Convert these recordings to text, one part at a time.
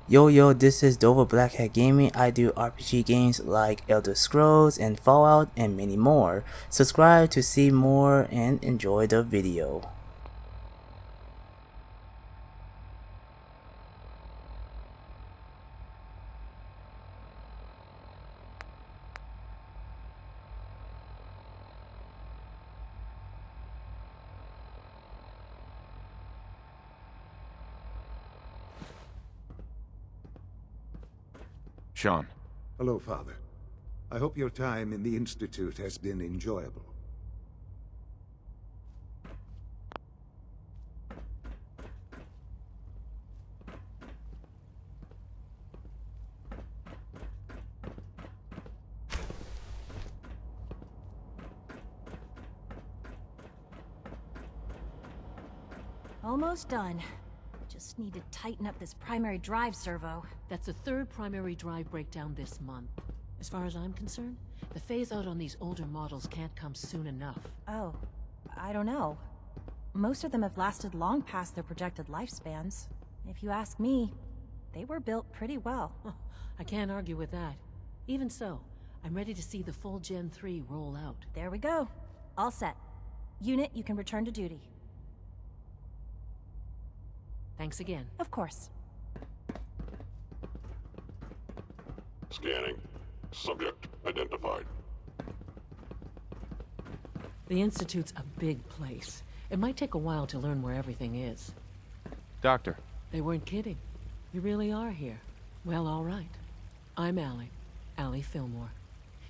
Yo, this is Dova Blackhat Gaming. I do RPG games like Elder Scrolls and Fallout and many more. Subscribe to see more and enjoy the video. Sean. Hello, Father. I hope your time in the Institute has been enjoyable. Almost done. Just need to tighten up this primary drive servo. That's the third primary drive breakdown this month. As far as I'm concerned, the phase-out on these older models can't come soon enough. Oh, I don't know. Most of them have lasted long past their projected lifespans. If you ask me, they were built pretty well. I can't argue with that. Even so, I'm ready to see the full Gen 3 roll out. There we go. All set. Unit, you can return to duty. Thanks again. Of course. Scanning. Subject identified. The Institute's a big place. It might take a while to learn where everything is. Doctor. They weren't kidding. You really are here. Well, all right. I'm Allie Fillmore.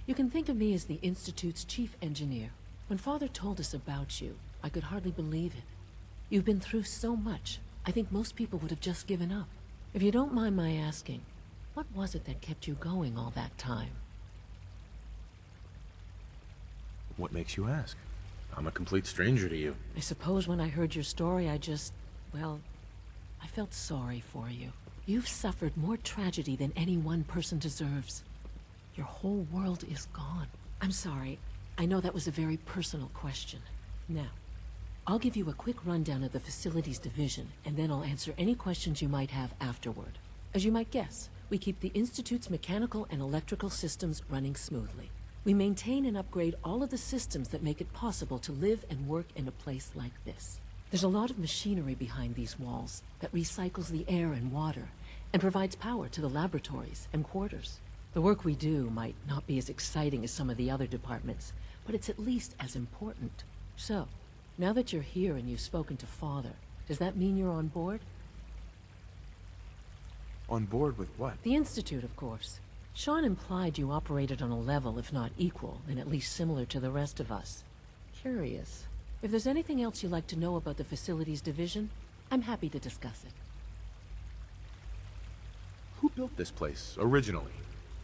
You can think of me as the Institute's chief engineer. When Father told us about you, I could hardly believe it. You've been through so much. I think most people would have just given up. If you don't mind my asking, what was it that kept you going all that time? What makes you ask? I'm a complete stranger to you. I suppose when I heard your story, well, I felt sorry for you. You've suffered more tragedy than any one person deserves. Your whole world is gone. I'm sorry. I know that was a very personal question. Now, I'll give you a quick rundown of the Facilities Division, and then I'll answer any questions you might have afterward. As you might guess, we keep the Institute's mechanical and electrical systems running smoothly. We maintain and upgrade all of the systems that make it possible to live and work in a place like this. There's a lot of machinery behind these walls that recycles the air and water, and provides power to the laboratories and quarters. The work we do might not be as exciting as some of the other departments, but it's at least as important. So, now that you're here and you've spoken to Father, does that mean you're on board? On board with what? The Institute, of course. Sean implied you operated on a level, if not equal, then at least similar to the rest of us. Curious. If there's anything else you'd like to know about the Facilities Division, I'm happy to discuss it. Who built this place, originally?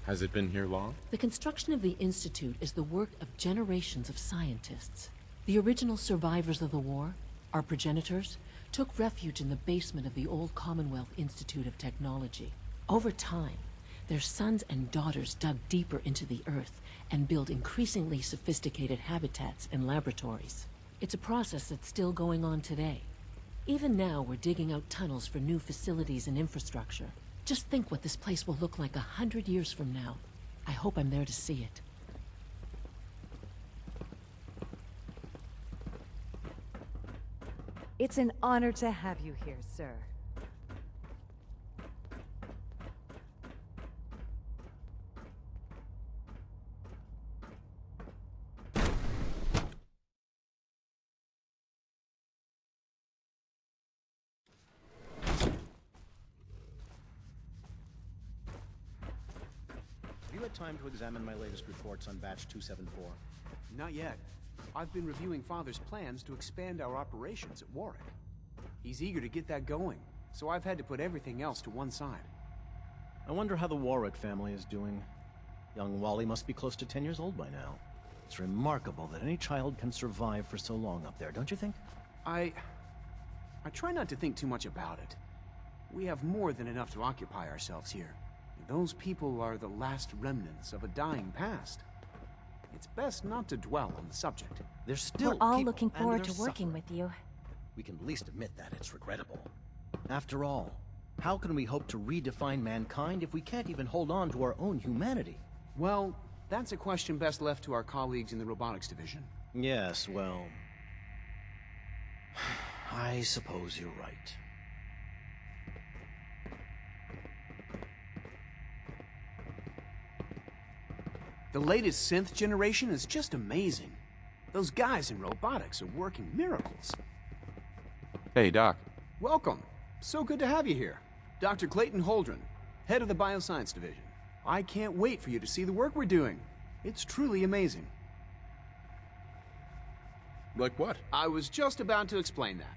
Has it been here long? The construction of the Institute is the work of generations of scientists. The original survivors of the war, our progenitors, took refuge in the basement of the old Commonwealth Institute of Technology. Over time, their sons and daughters dug deeper into the earth and built increasingly sophisticated habitats and laboratories. It's a process that's still going on today. Even now, we're digging out tunnels for new facilities and infrastructure. Just think what this place will look like 100 years from now. I hope I'm there to see it. It's an honor to have you here, sir. Have you had time to examine my latest reports on Batch 274? Not yet. I've been reviewing Father's plans to expand our operations at Warwick. He's eager to get that going, so I've had to put everything else to one side. I wonder how the Warwick family is doing. Young Wally must be close to 10 years old by now. It's remarkable that any child can survive for so long up there, don't you think? I try not to think too much about it. We have more than enough to occupy ourselves here. Those people are the last remnants of a dying past. It's best not to dwell on the subject. There's still We're all people, looking and forward they're to working suffering. with you. We can at least admit that it's regrettable. After all, How can we hope to redefine mankind if we can't even hold on to our own humanity? Well, that's a question best left to our colleagues in the robotics division. Yes, well... I suppose you're right. The latest synth generation is just amazing. Those guys in robotics are working miracles. Hey, Doc. Welcome. So good to have you here. Dr. Clayton Holdren, head of the Bioscience Division. I can't wait for you to see the work we're doing. It's truly amazing. Like what? I was just about to explain that.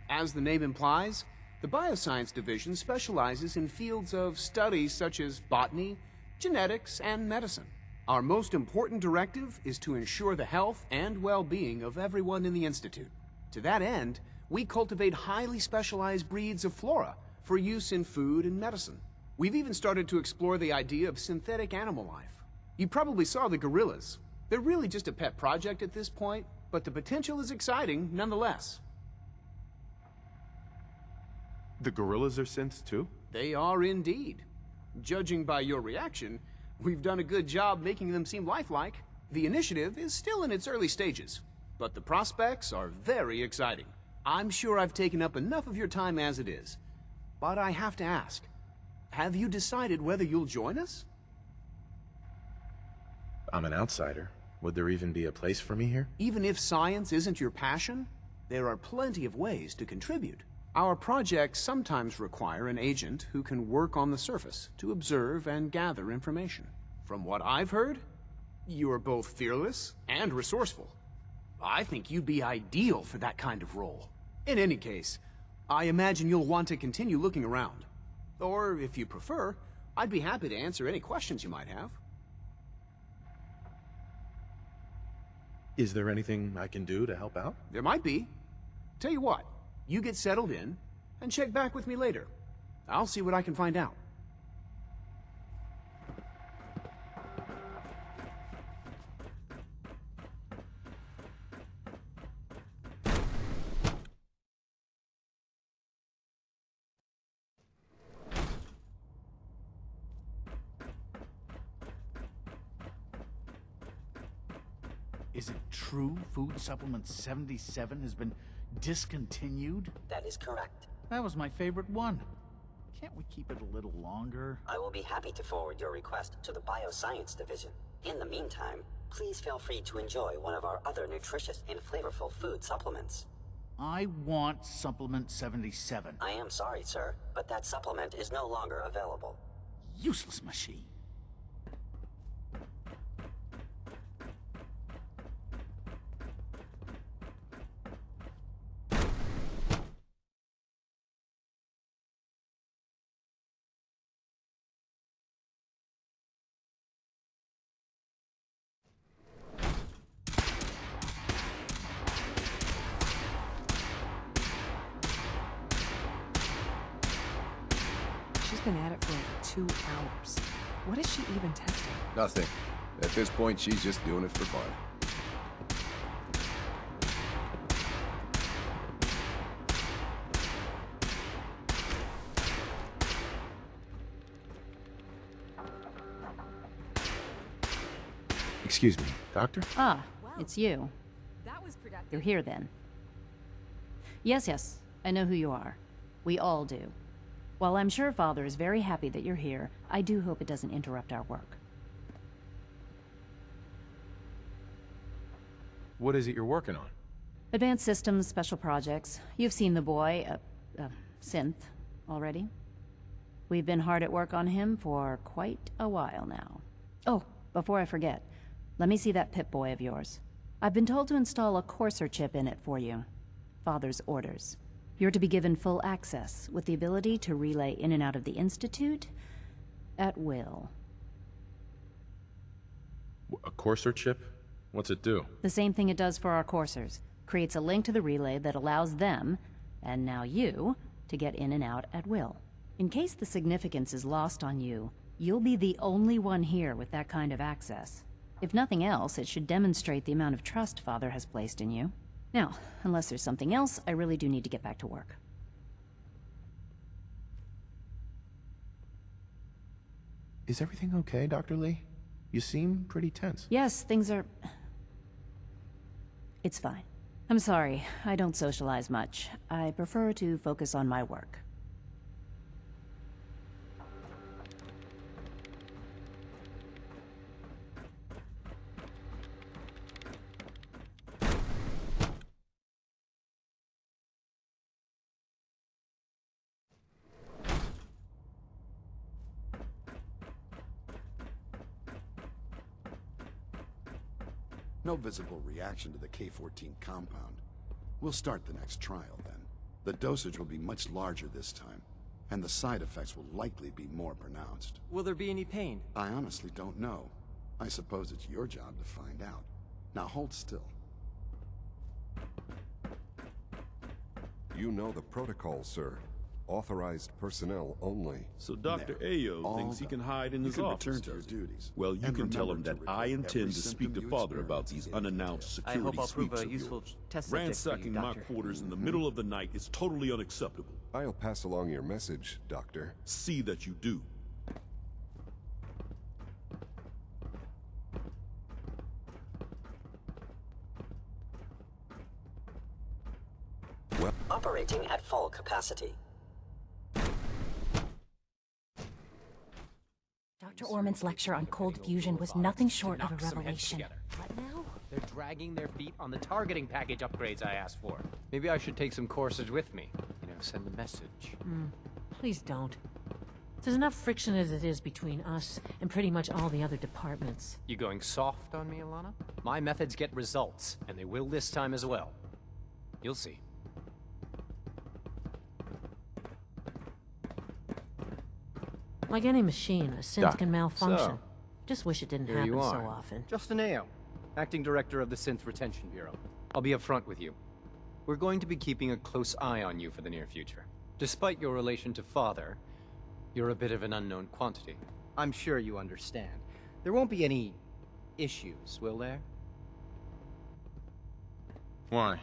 As the name implies, the Bioscience Division specializes in fields of study such as botany, genetics, and medicine. Our most important directive is to ensure the health and well-being of everyone in the Institute. To that end, we cultivate highly specialized breeds of flora for use in food and medicine. We've even started to explore the idea of synthetic animal life. You probably saw the gorillas. They're really just a pet project at this point, but the potential is exciting nonetheless. The gorillas are synths too? They are indeed. Judging by your reaction, we've done a good job making them seem lifelike. The initiative is still in its early stages, but the prospects are very exciting. I'm sure I've taken up enough of your time as it is, but I have to ask, have you decided whether you'll join us? I'm an outsider. Would there even be a place for me here? Even if science isn't your passion, there are plenty of ways to contribute. Our projects sometimes require an agent who can work on the surface to observe and gather information. From what I've heard, you are both fearless and resourceful. I think you'd be ideal for that kind of role. In any case, I imagine you'll want to continue looking around. Or, if you prefer, I'd be happy to answer any questions you might have. Is there anything I can do to help out? There might be. Tell you what, you get settled in, and check back with me later. I'll see what I can find out. Is it true Food Supplement 77 has been discontinued? That is correct. That was my favorite one. Can't we keep it a little longer? I will be happy to forward your request to the Bioscience Division. In the meantime, please feel free to enjoy one of our other nutritious and flavorful food supplements. I want Supplement 77. I am sorry, sir, but that supplement is no longer available. Useless machine. She's been at it for over 2 hours. What is she even testing? Nothing. At this point, she's just doing it for fun. Excuse me, Doctor? Ah, it's you. You're here then. Yes, I know who you are. We all do. While I'm sure Father is very happy that you're here, I do hope it doesn't interrupt our work. What is it you're working on? Advanced Systems, Special Projects. You've seen the boy, Synth, already. We've been hard at work on him for quite a while now. Oh, before I forget, let me see that Pip-Boy of yours. I've been told to install a Courser chip in it for you. Father's orders. You're to be given full access, with the ability to relay in and out of the Institute at will. A Courser chip? What's it do? The same thing it does for our coursers. Creates a link to the relay that allows them, and now you, to get in and out at will. In case the significance is lost on you, you'll be the only one here with that kind of access. If nothing else, it should demonstrate the amount of trust Father has placed in you. Now, unless there's something else, I really do need to get back to work. Is everything okay, Dr. Lee? You seem pretty tense. Yes, things are... It's fine. I'm sorry, I don't socialize much. I prefer to focus on my work. No visible reaction to the K-14 compound. We'll start the next trial then. The dosage will be much larger this time, and the side effects will likely be more pronounced. Will there be any pain? I honestly don't know. I suppose it's your job to find out. Now hold still. You know the protocol, sir. Authorized personnel only. So Dr. Ayo thinks he can hide in his office. Return to your duties. Well, you And can tell him remember that to I record intend every to speak to symptom you Father about experience these in unannounced detail. I hope security I'll prove sweeps a of useful yours. test subject for you, Ransacking my Doctor. quarters in the middle of the night is totally unacceptable. I'll pass along your message, Doctor. See that you do. Operating at full capacity. Dr. Orman's lecture on cold fusion was nothing short of a revelation. What now? They're dragging their feet on the targeting package upgrades I asked for. Maybe I should take some courses with me. You know, send a message. Please don't. There's enough friction as it is between us and pretty much all the other departments. You going soft on me, Alana? My methods get results, and they will this time as well. You'll see. Like any machine, a synth Doc. can malfunction. So, Just wish it didn't Here happen you so are. often. Justin Ayo, Acting Director of the Synth Retention Bureau. I'll be upfront with you. We're going to be keeping a close eye on you for the near future. Despite your relation to Father, you're a bit of an unknown quantity. I'm sure you understand. There won't be any issues, will there? Why?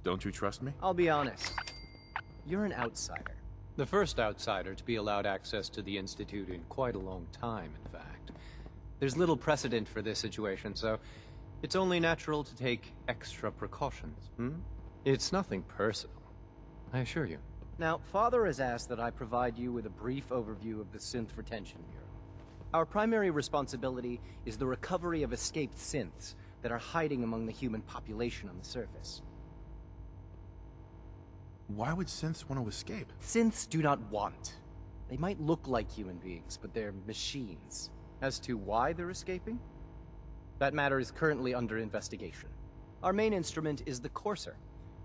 Don't you trust me? I'll be honest. You're an outsider. The first outsider to be allowed access to the Institute in quite a long time, in fact. There's little precedent for this situation, so it's only natural to take extra precautions, It's nothing personal, I assure you. Now, Father has asked that I provide you with a brief overview of the Synth Retention Bureau. Our primary responsibility is the recovery of escaped synths that are hiding among the human population on the surface. Why would synths want to escape? Synths do not want. They might look like human beings, but they're machines. As to why they're escaping? That matter is currently under investigation. Our main instrument is the Courser,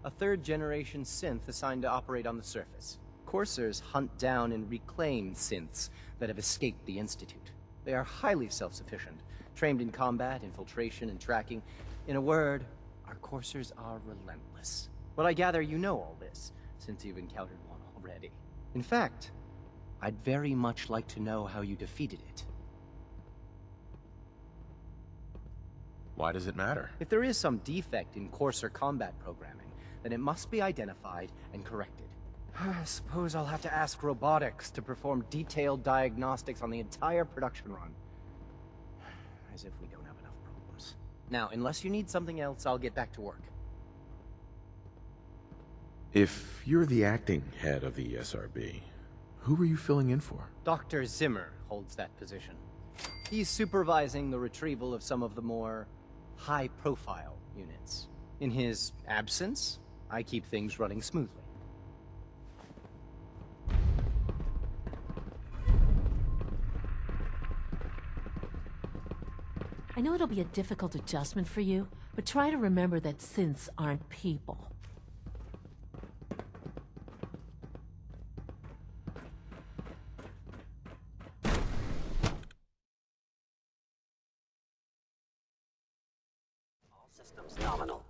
a third-generation synth assigned to operate on the surface. Coursers hunt down and reclaim synths that have escaped the Institute. They are highly self-sufficient, trained in combat, infiltration, and tracking. In a word, our Coursers are relentless. But I gather you know all this, since you've encountered one already. In fact, I'd very much like to know how you defeated it. Why does it matter? If there is some defect in Courser combat programming, then it must be identified and corrected. I suppose I'll have to ask robotics to perform detailed diagnostics on the entire production run. As if we don't have enough problems. Now, unless you need something else, I'll get back to work. If you're the acting head of the SRB, who were you filling in for? Dr. Zimmer holds that position. He's supervising the retrieval of some of the more high-profile units. In his absence, I keep things running smoothly. I know it'll be a difficult adjustment for you, but try to remember that synths aren't people. Systems nominal.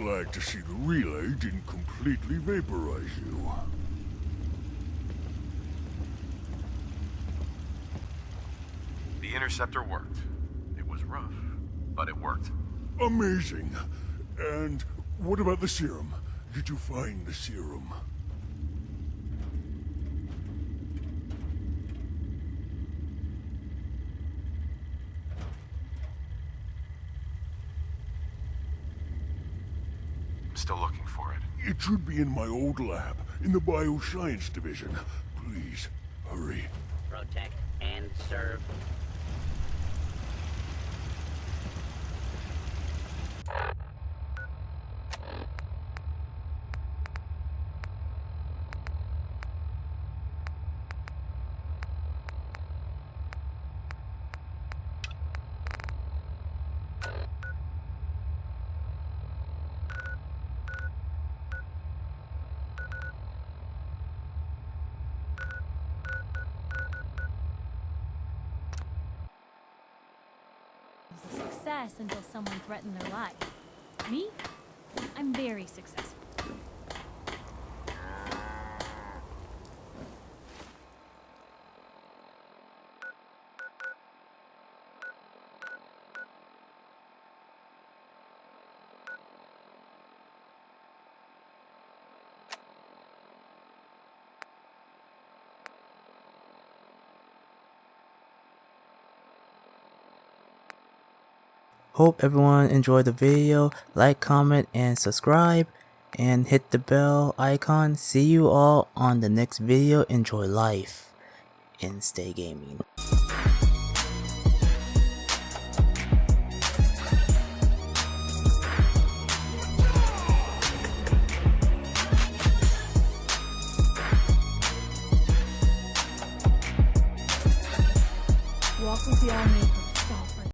glad to see the relay didn't completely vaporize you. The interceptor worked. It was rough, but it worked. Amazing. And what about the serum? Did you find the serum? I'm still looking for it. It should be in my old lab, in the bioscience division. Please, hurry. Protect and serve. A success until someone threatened their life. Me? I'm very successful. Hope everyone enjoyed the video. Like, comment, and subscribe. And hit the bell icon. See you all on the next video. Enjoy life and stay gaming. Walk with the army.